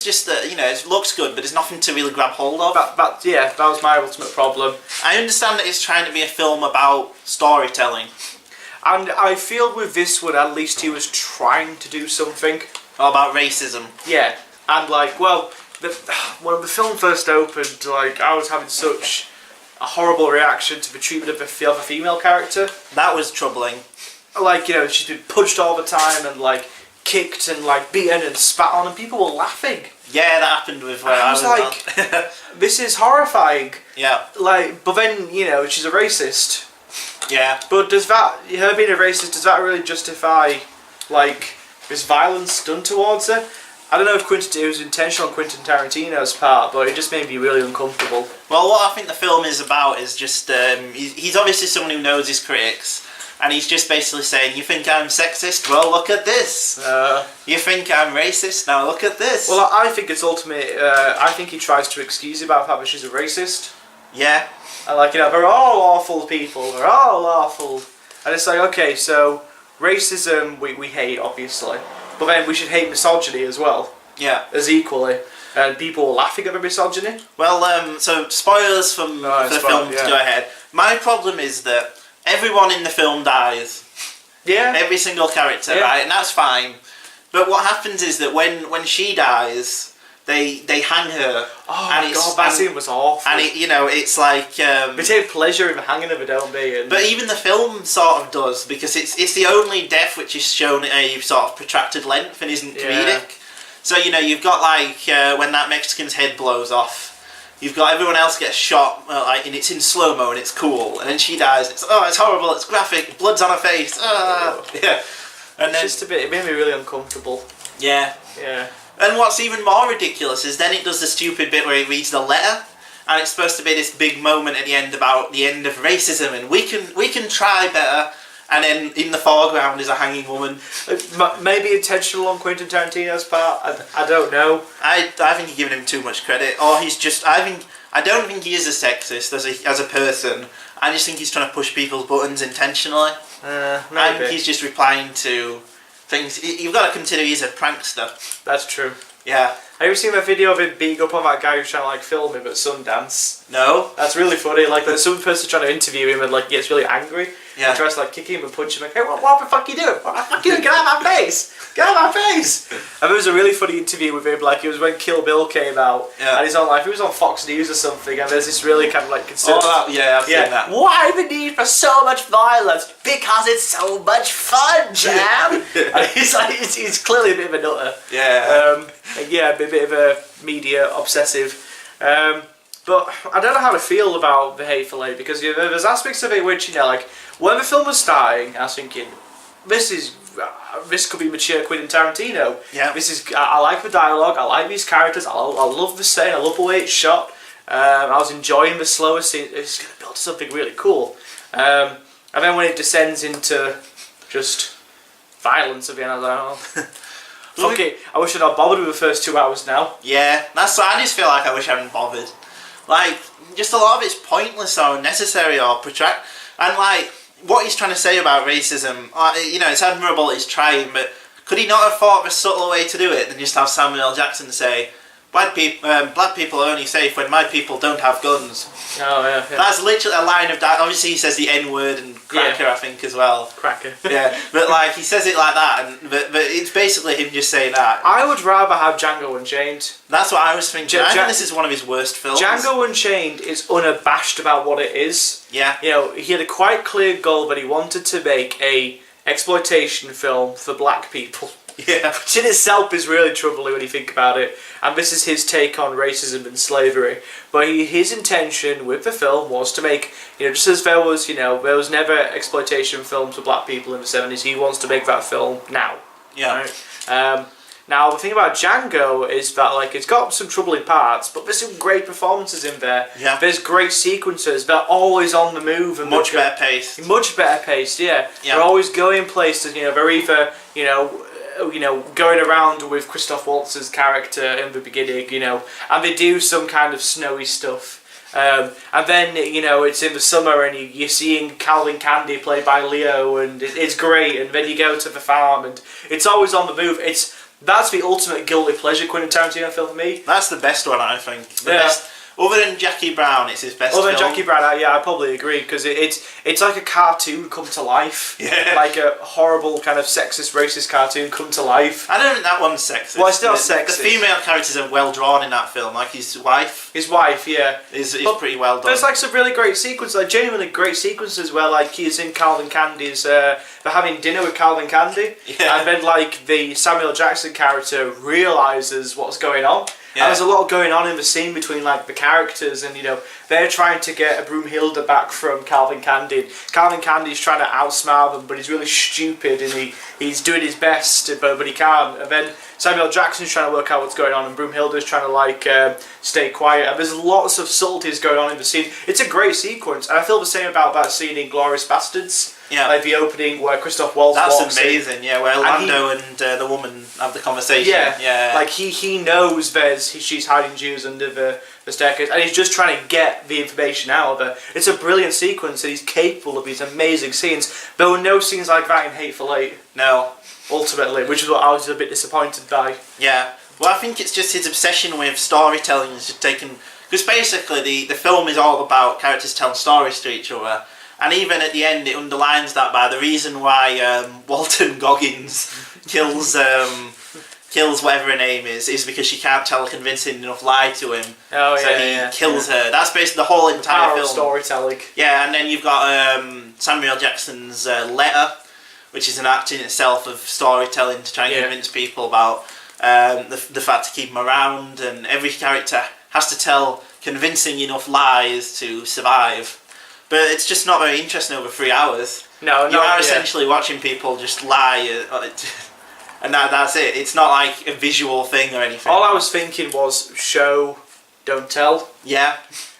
just that, it looks good, but there's nothing to really grab hold of. That was my ultimate problem. I understand that it's trying to be a film about storytelling. And I feel with this one, at least he was trying to do something. About racism. Yeah, and when the film first opened, I was having such a horrible reaction to the treatment of the other female character. That was troubling. She's been punched all the time and kicked and beaten and spat on, and people were laughing. Yeah, that happened with where I was this is horrifying. Yeah. But then, she's a racist. Yeah. But her being a racist, does that really justify, this violence done towards her? I don't know if it was intentional on Quentin Tarantino's part, but it just made me really uncomfortable. Well, what I think the film is about is just, he's obviously someone who knows his critics, and he's just basically saying, you think I'm sexist? Well, look at this. You think I'm racist? Now look at this. Well, I think it's ultimate, I think he tries to excuse it about the fact that she's a racist. Yeah. And they're all awful people, they're all awful. And it's okay, so racism we hate, obviously. But then we should hate misogyny as well. Yeah. As equally. And people were laughing at the misogyny. Well, so spoilers for the film to go ahead. My problem is that everyone in the film dies. Yeah. Every single character, right? And that's fine. But what happens is that when she dies, they hang her. Oh and God, that scene was awful. And it's like they take pleasure in the hanging of her, don't they? But even the film sort of does, because it's the only death which is shown at a sort of protracted length and isn't comedic. Yeah. So you've got when that Mexican's head blows off, you've got everyone else gets shot, and it's in slow mo and it's cool, and then she dies. It's horrible. It's graphic. Blood's on her face. Yeah. And then, just a bit. It made me really uncomfortable. Yeah. Yeah. And what's even more ridiculous is then it does the stupid bit where he reads the letter, and it's supposed to be this big moment at the end about the end of racism, and we can try better. And then in the foreground is a hanging woman. Maybe intentional on Quentin Tarantino's part. I don't know. I think you're giving him too much credit, or he's just. I don't think he is a sexist as a person. I just think he's trying to push people's buttons intentionally. Maybe. I think he's just replying to things. You've got to consider he's a prankster. That's true. Yeah. Have you seen that video of him beating up on that guy who's trying to film him at Sundance? No. That's really funny. There's some person trying to interview him and gets really angry. Yeah. And tries to kick him and punch him. Hey, what the fuck are you doing? What the fuck are you doing? Get out of my face! Get out of my face! And there was a really funny interview with him. It was when Kill Bill came out. Yeah. And he's on he was on Fox News or something. And there's this really kind of concern. Oh, yeah, I've seen that. Why the need for so much violence? Because it's so much fun, Jam. And he's clearly a bit of a nutter. Yeah. A bit of a media obsessive. But I don't know how to feel about the Hateful Eight, because there's aspects of it which when the film was starting, I was thinking, this could be mature Quentin Tarantino. Yeah. I like the dialogue, I like these characters, I love the setting, I love the way it's shot. I was enjoying the slower scene. It's going to build something really cool. And then when it descends into just violence again, I was like, oh. Fuck it. I wish I'd not bothered with the first 2 hours now. Yeah, that's what I just feel I wish I hadn't bothered. Just a lot of it's pointless or unnecessary or protract. And what he's trying to say about racism, it's admirable he's trying, but could he not have thought of a subtler way to do it than just have Samuel L. Jackson say, black people are only safe when my people don't have guns. Oh, yeah. That's literally a line of that. Obviously he says the N-word and cracker, I think, as well. Cracker. Yeah, but he says it like that, but it's basically him just saying that. I would rather have Django Unchained. That's what I was thinking. I think this is one of his worst films. Django Unchained is unabashed about what it is. Yeah. He had a quite clear goal that he wanted to make a exploitation film for black people. Yeah. Which in itself is really troubling when you think about it. And this is his take on racism and slavery. But his intention with the film was to make, just as there was never exploitation films for black people in the 70s, he wants to make that film now. Yeah. Right? Now, the thing about Django is that, it's got some troubling parts, but there's some great performances in there. Yeah. There's great sequences. They're always on the move. And much better paced. Much better paced, yeah. Yeah. They're always going places, they're either, going around with Christoph Waltz's character in the beginning, and they do some kind of snowy stuff. And then, it's in the summer and you're seeing Calvin Candy played by Leo, and it's great. And then you go to the farm and it's always on the move. That's the ultimate guilty pleasure Quentin Tarantino film for me. That's the best one, I think. The best. Other than Jackie Brown, it's his best Other film. than Jackie Brown, yeah, I probably agree, because it's like a cartoon come to life. Yeah. Like a horrible kind of sexist, racist cartoon come to life. I don't think that one's sexist. Well, it's not sexist. The female characters are well drawn in that film, like his wife. His wife, yeah. Is pretty well done. There's like some really great sequences, like genuinely great sequences where like he's in Calvin Candy's, they're having dinner with Calvin Candy, and then like the Samuel Jackson character realises what's going on. Yeah. And there's a lot going on in the scene between like the characters, and they're trying to get a Broomhilda back from Calvin Candy. Calvin Candy's trying to outsmart them, but he's really stupid, and he's doing his best, but he can't. And then Samuel Jackson's trying to work out what's going on, and Broomhilda's trying to like stay quiet. And there's lots of subtleties going on in the scene. It's a great sequence, and I feel the same about that scene in Glorious Bastards. Yeah, like the opening where Christoph Waltz walks in. That's amazing. Yeah, where Lando and the woman have the conversation. Yeah, like he knows she's hiding Jews under the staircase, and he's just trying to get the information out of her. It's a brilliant sequence, and he's capable of these amazing scenes. There were no scenes like that in Hateful Eight. No, ultimately, which is what I was a bit disappointed by. Yeah, well, I think it's just his obsession with storytelling is just taken, because basically the film is all about characters telling stories to each other. And even at the end, it underlines that by the reason why Walton Goggins kills whatever her name is because she can't tell a convincing enough lie to him. Oh, so he kills her. That's basically the whole entire film. Storytelling. Yeah, and then you've got Samuel Jackson's Letter, which is an act in itself of storytelling to try and convince people about the fact to keep them around, and every character has to tell convincing enough lies to survive. But it's just not very interesting over 3 hours. No, you are essentially watching people just lie, and that's it. It's not like a visual thing or anything. All I was thinking was show, don't tell. Yeah.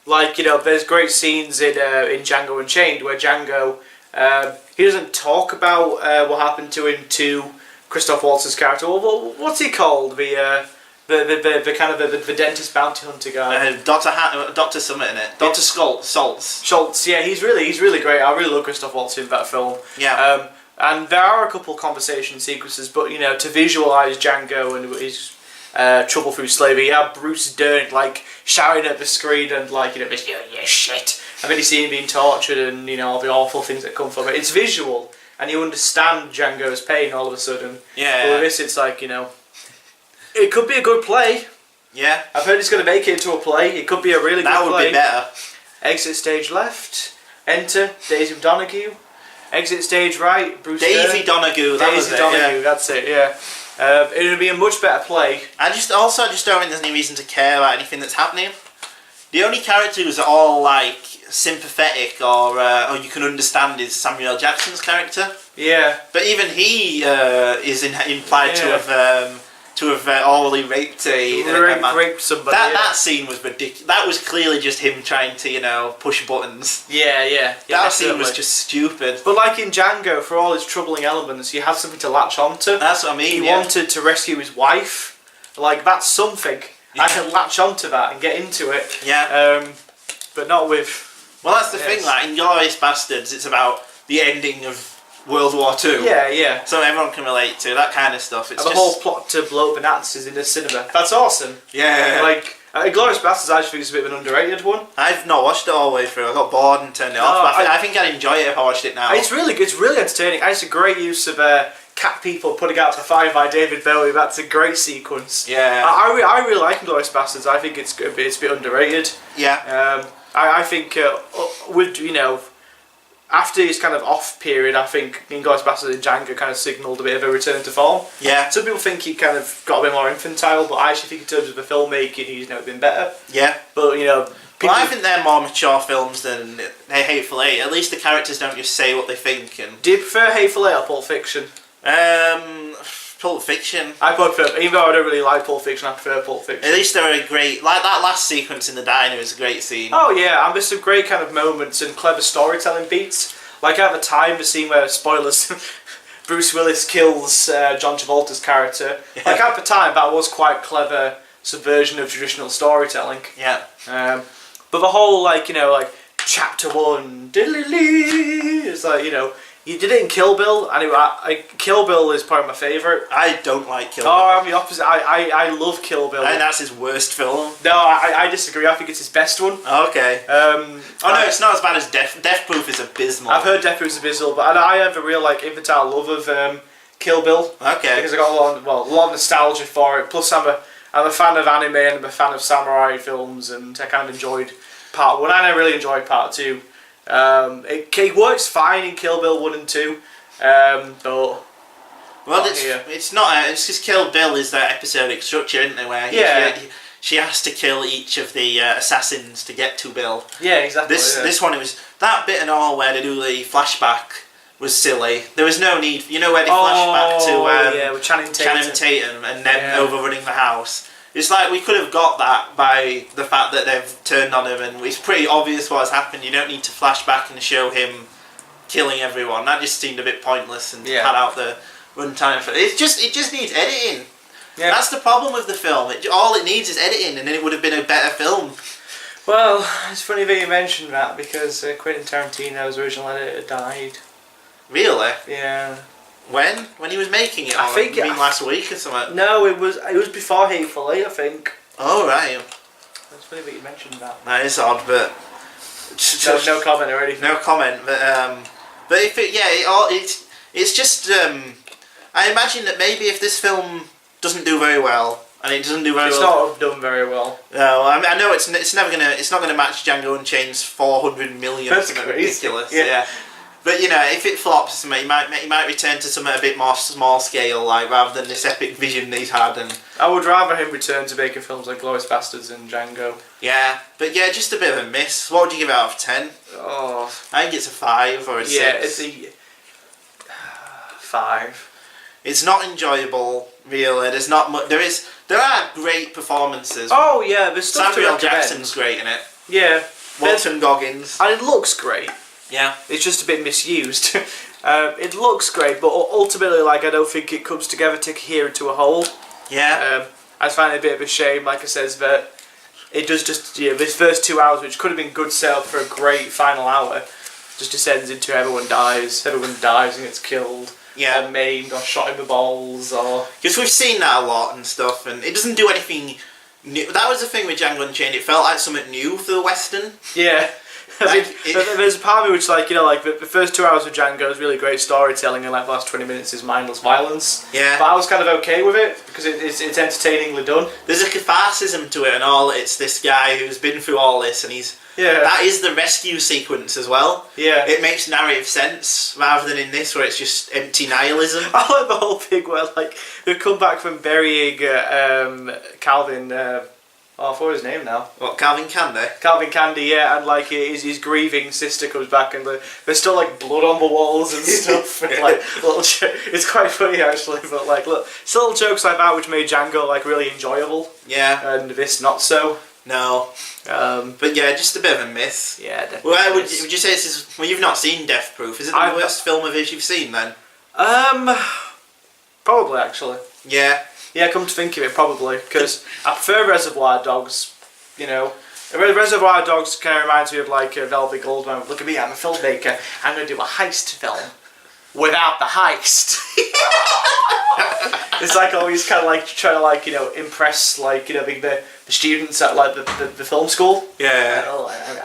Like, there's great scenes in Django Unchained where Django, he doesn't talk about what happened to him to Christoph Waltz's character. Well, what's he called? The kind of the dentist bounty hunter guy. Dr. Summit in it. Dr. Schultz, yeah, he's really great. I really love Christoph Waltz in that film. Yeah. And there are a couple conversation sequences, but to visualise Django and his trouble through slavery, you have Bruce Dern like shouting at the screen and like yeah shit, and then you see him being tortured and all the awful things that come from it. It's visual, and you understand Django's pain all of a sudden. Yeah. But with this, it's like it could be a good play. Yeah. I've heard it's going to make it into a play. It could be a really good play. That would be better. Exit stage left. Enter Daisy Donahue. Exit stage right. Bruce Daisy Donahue. Daisy Donahue. That's it. Yeah. It would be a much better play. I just don't think there's any reason to care about anything that's happening. The only characters that are all like sympathetic or you can understand is Samuel Jackson's character. Yeah. But even he is implied to have orally raped a man. Raped somebody. That scene was ridiculous. That was clearly just him trying to push buttons. Yeah. That scene was just stupid. But like in Django, for all its troubling elements, you have something to latch onto. That's what I mean. He wanted to rescue his wife. Like, that's something. Yeah. I can latch onto that and get into it. Yeah. But not with... Well, that's the thing. Like in Glorious Bastards, it's about the ending of World War II. Yeah. So everyone can relate to that kind of stuff. It's the whole plot to blow up the Nazis in the cinema. That's awesome. Yeah. Like, Glorious Bastards, I think, is a bit of an underrated one. I've not watched it all the way through. I got bored and turned it off. But I think I'd enjoy it if I watched it now. It's really entertaining. It's a great use of Cat People Putting Out to Fire by David Bowie. That's a great sequence. Yeah. I really like Glorious Bastards. I think it's a bit underrated. Yeah. I think after his kind of off period, I think Inglourious Basterds and Django kind of signalled a bit of a return to form. Yeah. Some people think he kind of got a bit more infantile, but I actually think in terms of the filmmaking, he's never been better. Yeah. But well, I think they're more mature films than Hateful Eight. At least the characters don't just say what they think. And do you prefer Hateful Eight or Pulp Fiction? Pulp Fiction. I prefer, even though I don't really like Pulp Fiction, I prefer Pulp Fiction. At least they're a great, like that last sequence in the diner is a great scene. Oh yeah, and there's some great kind of moments and clever storytelling beats. Like at the time, the scene where, spoilers, Bruce Willis kills John Travolta's character. Yeah. Like at the time, that was quite clever subversion of traditional storytelling. Yeah. But the whole chapter 1, diddly-lee, it's like, You did it in Kill Bill, and Kill Bill is probably my favourite. I don't like Kill Bill. Oh, I'm the opposite. I love Kill Bill. I think that's his worst film. No, I disagree. I think it's his best one. Okay. No, it's not as bad as Death Proof is abysmal. I've heard Death Proof is abysmal, but I have a real infantile love of Kill Bill. Okay. Because I got a lot of nostalgia for it. Plus, I'm a fan of anime and I'm a fan of samurai films, and I kind of enjoyed Part 1 and I really enjoyed Part 2. It works fine in Kill Bill 1 and 2, but it's not. It's just Kill Bill is that episodic structure, isn't it? Where she has to kill each of the assassins to get to Bill. Yeah, exactly. This one, it was that bit and all where they do the flashback was silly. There was no need. You know where they flash back to with Channing Tatum and them overrunning the house. It's like we could have got that by the fact that they've turned on him, and it's pretty obvious what has happened. You don't need to flash back and show him killing everyone. That just seemed a bit pointless and cut out the runtime for it. It just needs editing. Yeah. That's the problem with the film. All it needs is editing, and then it would have been a better film. Well, it's funny that you mentioned that because Quentin Tarantino's original editor died. Really? Yeah. When? When he was making it? I think last week or something. No, it was before Hateful Eight, I think. Oh right. It's funny that you mentioned that. That is odd, but no comment or anything. No comment, but if it's just I imagine that maybe if this film doesn't do very well, and it doesn't do very well. It's not done very well. No, I know it's not gonna match Django Unchained's 400 million. That's crazy. Ridiculous. Yeah. But if it flops, he might return to something a bit more small scale, rather than this epic vision he's had. And I would rather him return to making films like Glorious Bastards and Django. Yeah, but just a bit of a miss. What would you give it out of 10? Oh, I think it's a 5 or a 6. Yeah, it's a 5. It's not enjoyable, really. There's not much. There are great performances. Oh yeah, there's stuff. Samuel Jackson's great in it. Yeah, Walton Goggins, and it looks great. Yeah, it's just a bit misused. It looks great, but ultimately, I don't think it comes together to cohere into a whole. Yeah, I find it a bit of a shame, like I says, that it does just this first 2 hours, which could have been good setup for a great final hour, just descends into everyone dies and gets killed. Yeah, or maimed or shot in the balls, or because we've seen that a lot and stuff, and it doesn't do anything new. That was the thing with Django Unchained. It felt like something new for the Western. Yeah. There's a part of me which, the first 2 hours of Django is really great storytelling, and the last 20 minutes is mindless violence. Yeah. But I was kind of okay with it because it's entertainingly done. There's a catharsis to it and all. It's this guy who's been through all this, and that is the rescue sequence as well. Yeah. It makes narrative sense rather than in this where it's just empty nihilism. I like the whole thing where they come back from burying Calvin. I forgot his name now. What, Calvin Candy? Calvin Candy, yeah, and his grieving sister comes back, and there's still blood on the walls and stuff. And, it's quite funny actually, but look, it's little jokes like that which made Django really enjoyable. Yeah. And this not so. No. But just a bit of a miss. Yeah, definitely. Well, would you say this is? Well, you've not seen Death Proof. Is it the worst film of his you've seen then? Probably actually. Yeah. Yeah, come to think of it, probably, because I prefer Reservoir Dogs, Reservoir Dogs kind of reminds me of Velvet Goldmine. Look at me, I'm a filmmaker, I'm going to do a heist film without the heist. It's always kind of trying to impress the students at the film school. Yeah.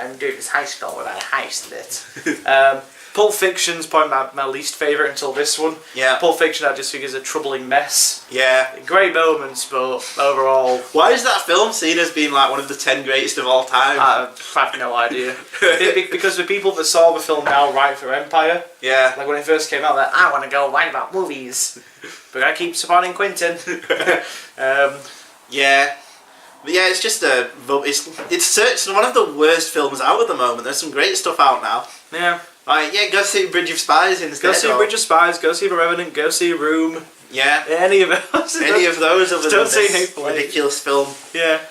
I'm doing this heist film without a heist in it. Pulp Fiction's probably my least favourite until this one. Yeah. Pulp Fiction I just think is a troubling mess. Yeah. Great moments, but overall... Why is that film seen as being one of the 10 greatest of all time? I have no idea. Because the people that saw the film now write for Empire. Yeah. When it first came out, I want to go write about movies. But I keep supporting Quentin. Yeah. But yeah, it's just it's one of the worst films out at the moment. There's some great stuff out now. Yeah. Go see Bridge of Spies instead. Go see Bridge of Spies, go see The Revenant, go see Room. Yeah. Any of those. Any of those other than Don't see this Hateful Eight. ridiculous film. Yeah.